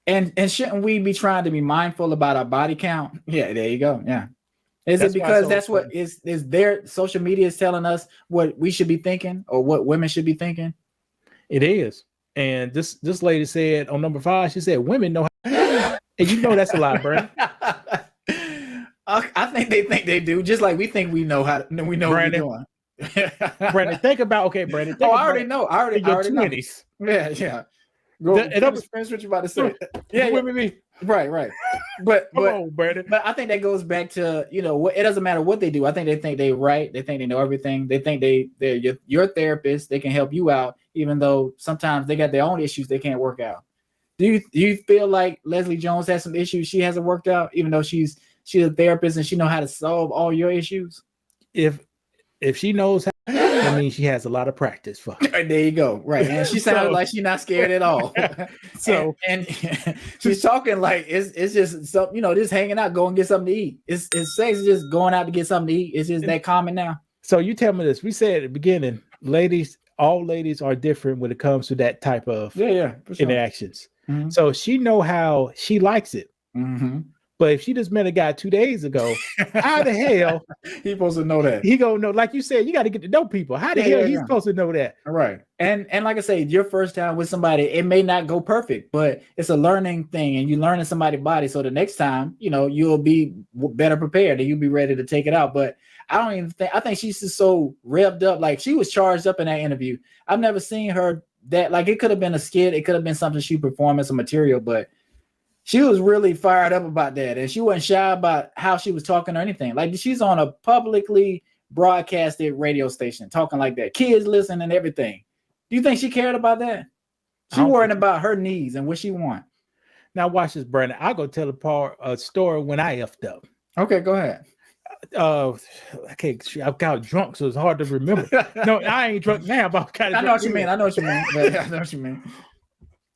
And shouldn't we be trying to be mindful about our body count? Yeah, there you go. Yeah. Is it That's why it's because so that's what important. is their social media is telling us what we should be thinking or what women should be thinking? It is. And this lady said on number 5, she said women know how, and you know that's a lie, Brandon. I think they do, just like we think we know we know what we're Brandon, doing. Brandon, think about Brandon, Oh, think I about already know. in I your already know. 20s. Yeah, yeah. The, Go and I'm, finish what you about to say. Yeah, yeah. women be, Right, right. But come on, Brandon. but I think that goes back to what it doesn't matter what they do. I think they right. They think they know everything. They think they're your therapist. They can help you out, even though sometimes they got their own issues they can't work out. Do you feel like Leslie Jones has some issues she hasn't worked out, even though she's a therapist and she know how to solve all your issues? If she knows how, I mean, she has a lot of practice for. There you go. Right. And she sounded like she's not scared at all. So and she's talking like it's just some, just hanging out, go and get something to eat. It's sex is just going out to get something to eat. It's just that common now. so you tell me this. We said at the beginning, ladies, all ladies are different when it comes to that type of For sure. interactions. Mm-hmm. So she know how she likes it. Mm-hmm. But if she just met a guy 2 days ago, how the hell he's supposed to know that? He gonna know, like you said, you got to get to know people. How the hell he's supposed to know that? Right. And like I say, your first time with somebody, it may not go perfect, but it's a learning thing, and you learning somebody's body. So the next time, you'll be better prepared and you'll be ready to take it out. But I don't even think I think she's just so revved up, like she was charged up in that interview. I've never seen her that like it could have been a skit, it could have been something she performed as a material, but she was really fired up about that, and she wasn't shy about how she was talking or anything. Like she's on a publicly broadcasted radio station talking like that. Kids listen and everything. Do you think she cared about that? She worried about her needs and what she want. Now watch this, Brandon. I'll go tell a story when I effed up. Okay, go ahead. I got drunk, so it's hard to remember. No, I ain't drunk now, but I know what you mean. I know what you mean. I know what you mean.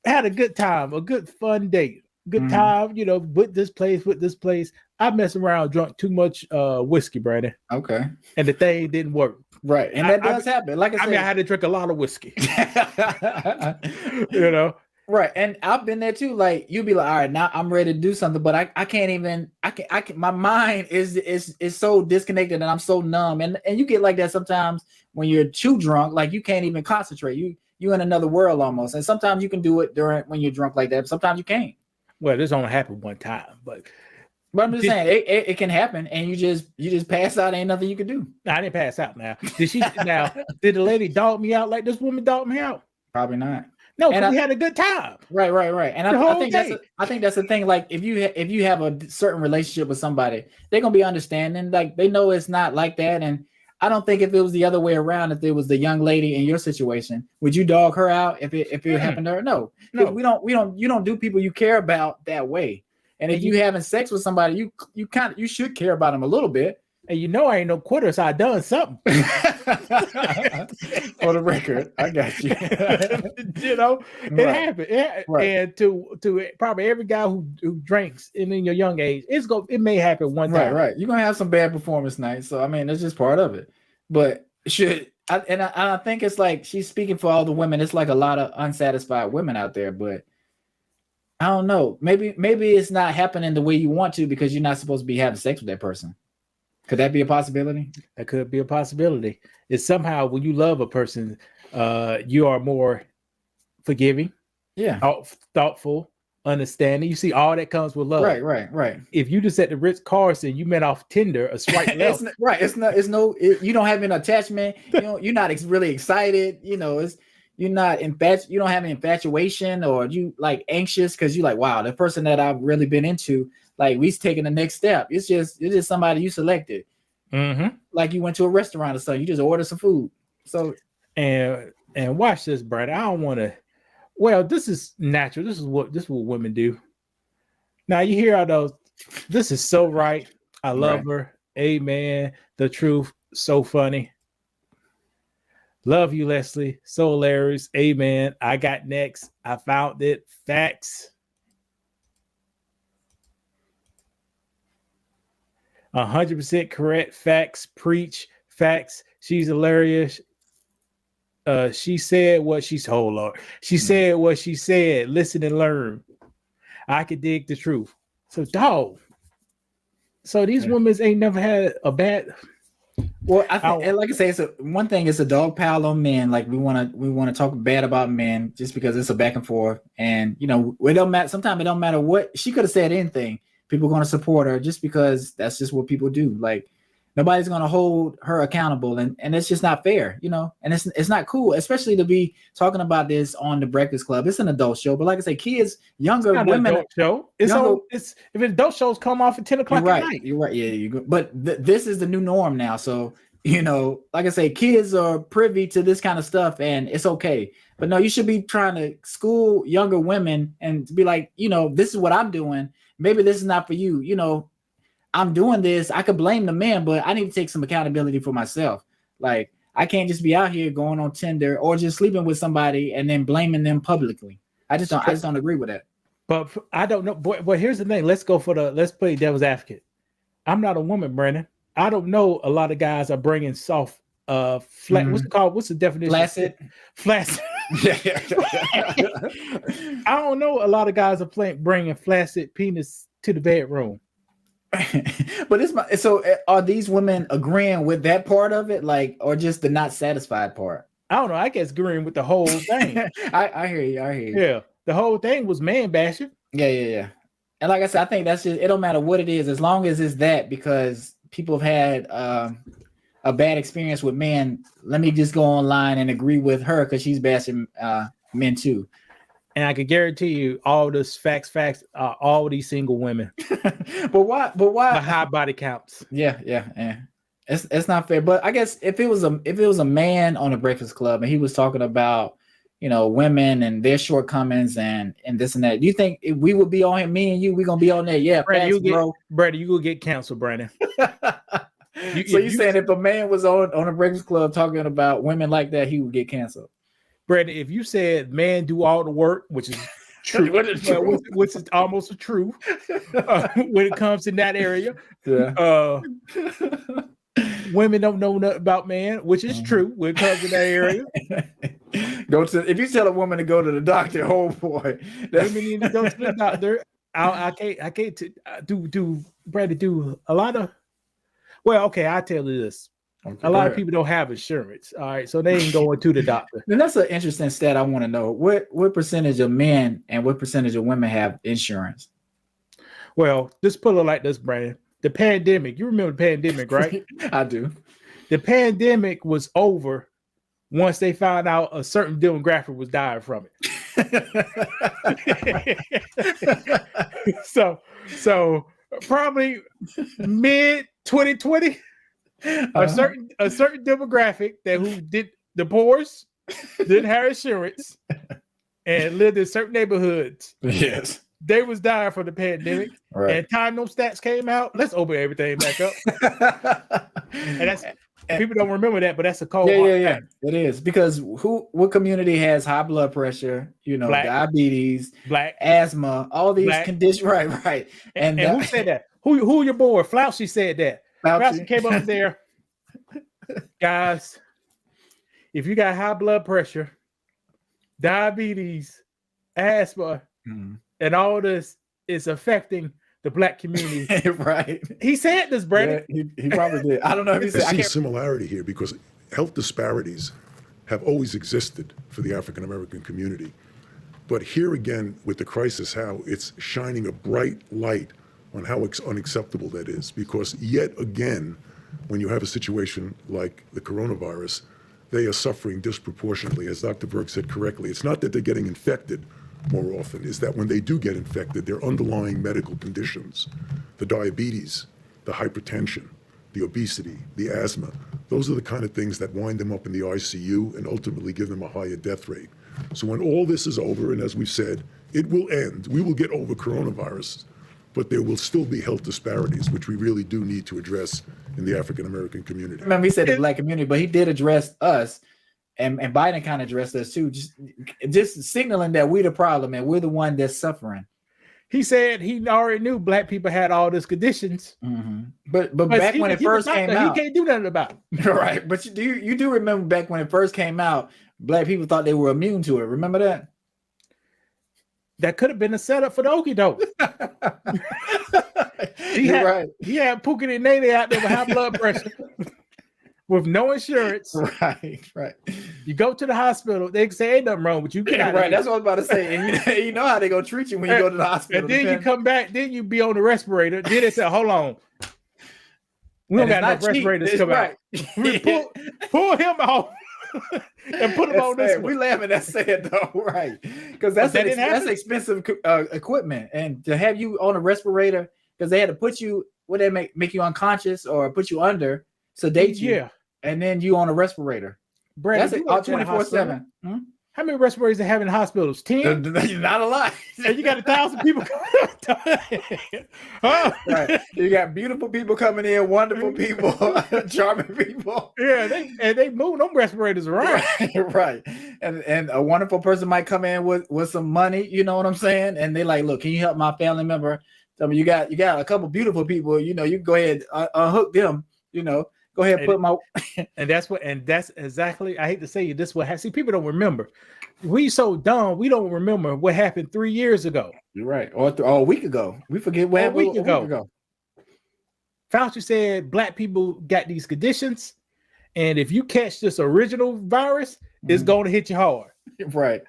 Had a good time, a good fun date. Good time, with this place. I messed around, drunk too much whiskey, Brandon. Okay. And the thing didn't work. Right. And that does happen. Like I said, I had to drink a lot of whiskey. Right. And I've been there too. Like you'll be like, all right, now I'm ready to do something, but I can't even my mind is so disconnected and I'm so numb. And you get like that sometimes when you're too drunk, like you can't even concentrate. You in another world almost. And sometimes you can do it when you're drunk like that, but sometimes you can't. Well, this only happened one time, but I'm just saying it can happen, and you just pass out. Ain't nothing you can do. I didn't pass out. Now, did the lady dog me out like this woman dogged me out? Probably not. No, we had a good time. Right. And I think that's the thing. Like if you have a certain relationship with somebody, they're gonna be understanding. Like they know it's not like that. And I don't think if it was the other way around, if it was the young lady in your situation, would you dog her out if it happened to her? No. You don't do people you care about that way. And if you having sex with somebody, you should care about them a little bit. And I ain't no quitter, so I done something. For the record, I got you. It happened. Right. And to probably every guy who drinks in your young age, it may happen one time. Right. You're gonna have some bad performance nights. So I mean, that's just part of it. But I think it's like she's speaking for all the women. It's like a lot of unsatisfied women out there, but I don't know. Maybe it's not happening the way you want to because you're not supposed to be having sex with that person. Could that be a possibility? That could be a possibility. It's somehow when you love a person, you are more forgiving, thoughtful, understanding. You see, all that comes with love. Right. If you just at the Ritz-Carlton, you met off Tinder, a swipe left. You don't have an attachment. You're not really excited. You don't have any infatuation or you like anxious because you like, wow, the person that I've really been into, like we's taking the next step. It's just somebody you selected. Mm-hmm. Like you went to a restaurant or something, you just ordered some food. So and watch this, Brad. I don't want to. Well, this is natural. This is what women do. Now you hear all those. This is so right. I love her. Amen. The truth. So funny. Love you, Leslie. So hilarious. Amen. I got next. I found it. Facts. 100% correct. Facts. Preach. Facts. She's hilarious. She said what she told. Lord. She said what she said. Listen and learn. I could dig the truth. So, dog. So these women ain't never had a bad. Well, I think, and like I say, it's one thing. It's a dog pile on men. Like we want to talk bad about men just because it's a back and forth, and it don't matter. Sometimes it don't matter what she could have said anything. People are going to support her just because that's just what people do. Like nobody's going to hold her accountable, and it's just not fair, And it's not cool, especially to be talking about this on the Breakfast Club. It's an adult show, but like I say, kids, younger women. Adult show. It's if adult shows come off at 10 o'clock at night. You're right. Yeah, but this is the new norm now. So like I say, kids are privy to this kind of stuff, and it's okay. But no, you should be trying to school younger women and be like, this is what I'm doing. Maybe this is not for you. I'm doing this. I could blame the man, but I need to take some accountability for myself. Like I can't just be out here going on Tinder or just sleeping with somebody and then blaming them publicly. I just don't agree with that. But I don't know. But here's the thing. Let's play devil's advocate. I'm not a woman, Brandon. I don't know. A lot of guys are bringing soft, flat. What's it called? What's the definition? Flaccid. I don't know. A lot of guys are bringing flaccid penis to the bedroom. But so are these women agreeing with that part of it, like, or just the not satisfied part? I don't know. I guess agreeing with the whole thing. I hear you. Yeah, the whole thing was man bashing. Yeah. And like I said, I think that's just, it don't matter what it is, as long as it's that, because people have had a bad experience with men. Let me just go online and agree with her because she's bashing men too. And I can guarantee you, all this facts, all these single women. But why? The high body counts. Yeah. It's not fair. But I guess if it was a man on the Breakfast Club and he was talking about women and their shortcomings and this and that, do you think we would be on him? Me and you, we're gonna be on there? Yeah, Brandon, you will get canceled, Brandon. You saying if a man was on a Breakfast Club talking about women like that, he would get canceled? Brandon, if you said man do all the work, which is true, which is almost a truth when it comes in that area. Yeah. Women don't know nothing about man, which is true when it comes to that area. If you tell a woman to go to the doctor, oh boy, women need to go to the doctor. I can't do Brandon do a lot of. Well, okay, I'll tell you this. Okay, a lot of people don't have insurance. All right, so they ain't going to the doctor. And that's an interesting stat I want to know. What percentage of men and what percentage of women have insurance? Well, just put it like this, Brandon. The pandemic, you remember the pandemic, right? I do. The pandemic was over once they found out a certain demographic was dying from it. So probably mid 2020. A certain demographic who did divorce, didn't have insurance, and lived in certain neighborhoods. Yes, they was dying from the pandemic. Right. And time those stats came out, let's open everything back up. And people don't remember that, but that's a cold. Yeah. It is, because what community has high blood pressure? Black, diabetes, black, asthma, all these conditions. Right. And who said that? Who your boy? Fauci said that. Fauci came up there, guys. If you got high blood pressure, diabetes, asthma, and all this is affecting the black community. Right. He said this, Brandon. Yeah, he probably did. I don't know if he said. I see similarity here because health disparities have always existed for the African American community. But here again, with the crisis, how it's shining a bright light on how unacceptable that is, because yet again, when you have a situation like the coronavirus, they are suffering disproportionately. As Dr. Berg said correctly, it's not that they're getting infected more often, is that when they do get infected, their underlying medical conditions, the diabetes, the hypertension, the obesity, the asthma, those are the kind of things that wind them up in the ICU and ultimately give them a higher death rate. So when all this is over, and as we've said, it will end, we will get over coronavirus, but there will still be health disparities, which we really do need to address in the African American community. Remember, he said the black community, but he did address us, and Biden kind of addressed us too, just signaling that we're the problem and we're the one that's suffering. He said he already knew black people had all these conditions, but back when it first came out, he can't do nothing about it. Right? But you do remember back when it first came out, black people thought they were immune to it. Remember that? That could have been a setup for the okie doke. You're right. He had Pookie and Nene out there with high blood pressure with no insurance. Right. You go to the hospital, they say ain't nothing wrong with you. Get out of Right. here. That's what I was about to say. And you know how they gonna treat you when you go to the hospital. And then you come back, then you be on the respirator. Then they say, hold on. We don't got enough respirators to come out. We pull him off and put him on this one. We laughing at sad though, right? Because that's expensive equipment, and to have you on a respirator because they had to put you, what they make you unconscious or put you under, sedate you, and then you on a respirator. Brad, that's 24/7. How many respirators they have in hospitals? 10? Not a lot. And you got 1,000 people coming. Right. You got beautiful people coming in, wonderful people, charming people. Yeah, they move them respirators around. Right. And a wonderful person might come in with some money, you know what I'm saying? And they like, look, can you help my family member? I mean, you got a couple beautiful people, you know, you can go ahead unhook them, you know. Go ahead and put my and that's exactly, I hate to say it, this what see, people don't remember. We so dumb, we don't remember what happened 3 years ago. You're right. Or a week ago. We forget what happened a week ago. Fauci said black people got these conditions, and if you catch this original virus, it's going to hit you hard. Right.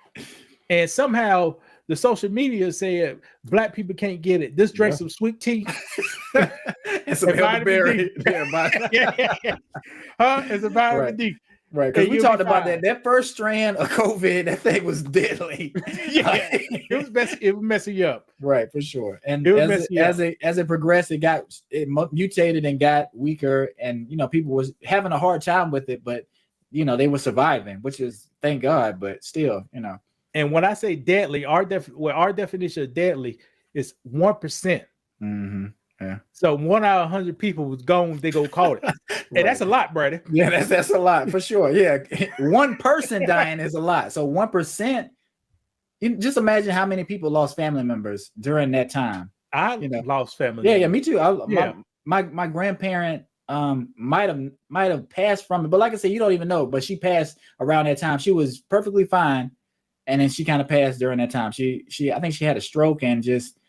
And somehow the social media said black people can't get it. Just drink some sweet tea. And some elderberry. It's a vitamin D. Right, because we talked about that first strand of COVID, that thing was deadly. It was messing you up. Right, for sure. And as it progressed, it mutated and got weaker, and you know, people was having a hard time with it, but you know, they were surviving, which is thank God, but still, you know. And when I say deadly, our definition of deadly is 1%. Mm-hmm. Yeah. So 1 out of 100 people was gone. They go call it, right. And that's a lot, brother. Yeah, that's a lot for sure. Yeah, one person dying is a lot. So 1%. You just imagine how many people lost family members during that time. I lost family. Yeah, me too. My grandparent might have passed from it, but like I said, you don't even know. But she passed around that time. She was perfectly fine, and then she kind of passed during that time. I think she had a stroke and just.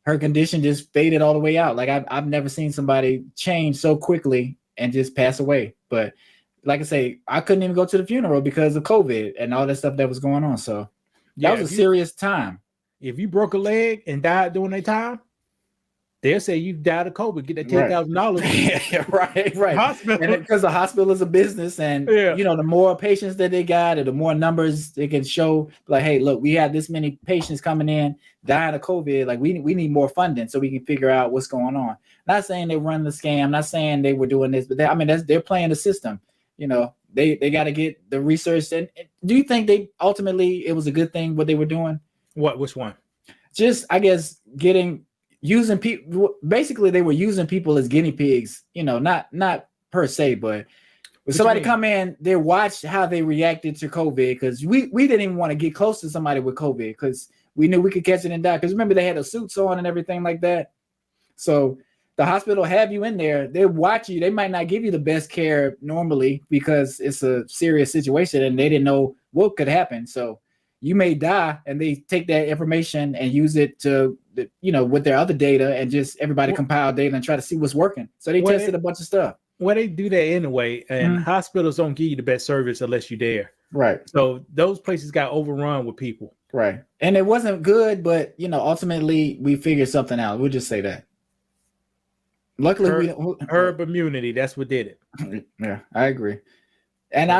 Her condition just faded all the way out. Like I've never seen somebody change so quickly and just pass away. But like I say, I couldn't even go to the funeral because of COVID and all that stuff that was going on. So that was a serious time. If you broke a leg and died during that time, they'll say you died of COVID. Get that $10,000. Right. And because the hospital is a business, and you know, the more patients that they got, or the more numbers they can show, like, hey, look, we have this many patients coming in dying of COVID. Like, we need more funding so we can figure out what's going on. Not saying they run the scam, not saying they were doing this, but they're playing the system. You know, they got to get the research. And do you think it was a good thing what they were doing? Which one? Just, I guess, using people. Basically, they were using people as guinea pigs, you know, not per se, but when somebody come in, they watched how they reacted to COVID, because we didn't even want to get close to somebody with COVID because we knew we could catch it and die. Because remember, they had the suits on and everything like that. So the hospital have you in there, they watch you. They might not give you the best care normally because it's a serious situation and they didn't know what could happen. So you may die, and they take that information and use it to, you know, with their other data, and just everybody compile data and try to see what's working. So they tested a bunch of stuff. Well, they do that anyway, and hospitals don't give you the best service unless you're there. Right. So those places got overrun with people. Right. And it wasn't good, but you know, ultimately we figured something out. We'll just say that. Luckily, herd immunity. That's what did it. Yeah, I agree. And